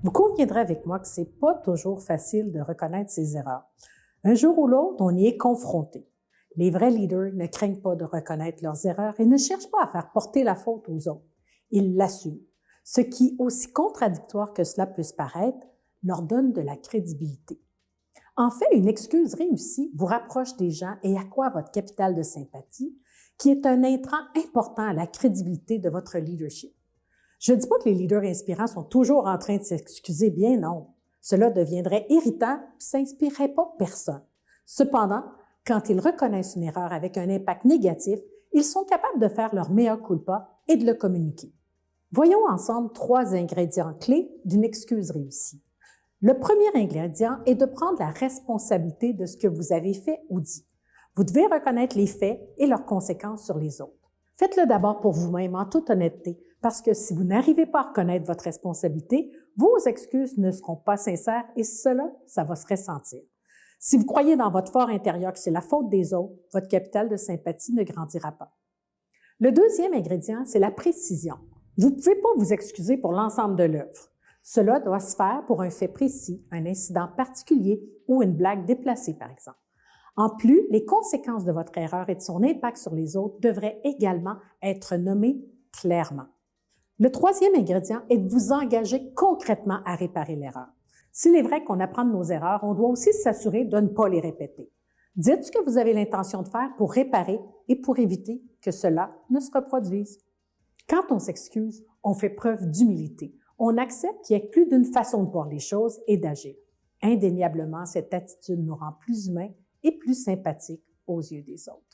Vous conviendrez avec moi que ce n'est pas toujours facile de reconnaître ses erreurs. Un jour ou l'autre, on y est confronté. Les vrais leaders ne craignent pas de reconnaître leurs erreurs et ne cherchent pas à faire porter la faute aux autres. Ils l'assument. Ce qui, aussi contradictoire que cela puisse paraître, leur donne de la crédibilité. En fait, une excuse réussie vous rapproche des gens et accroît votre capital de sympathie, qui est un intrant important à la crédibilité de votre leadership. Je ne dis pas que les leaders inspirants sont toujours en train de s'excuser, bien non. Cela deviendrait irritant et ça n'inspirerait pas personne. Cependant, quand ils reconnaissent une erreur avec un impact négatif, ils sont capables de faire leur mea culpa et de le communiquer. Voyons ensemble 3 ingrédients clés d'une excuse réussie. Le premier ingrédient est de prendre la responsabilité de ce que vous avez fait ou dit. Vous devez reconnaître les faits et leurs conséquences sur les autres. Faites-le d'abord pour vous-même en toute honnêteté, parce que si vous n'arrivez pas à reconnaître votre responsabilité, vos excuses ne seront pas sincères et cela, ça va se ressentir. Si vous croyez dans votre fort intérieur que c'est la faute des autres, votre capital de sympathie ne grandira pas. Le deuxième ingrédient, c'est la précision. Vous ne pouvez pas vous excuser pour l'ensemble de l'œuvre. Cela doit se faire pour un fait précis, un incident particulier ou une blague déplacée, par exemple. En plus, les conséquences de votre erreur et de son impact sur les autres devraient également être nommées clairement. Le troisième ingrédient est de vous engager concrètement à réparer l'erreur. S'il est vrai qu'on apprend de nos erreurs, on doit aussi s'assurer de ne pas les répéter. Dites ce que vous avez l'intention de faire pour réparer et pour éviter que cela ne se reproduise. Quand on s'excuse, on fait preuve d'humilité. On accepte qu'il y ait plus d'une façon de voir les choses et d'agir. Indéniablement, cette attitude nous rend plus humains et plus sympathiques aux yeux des autres.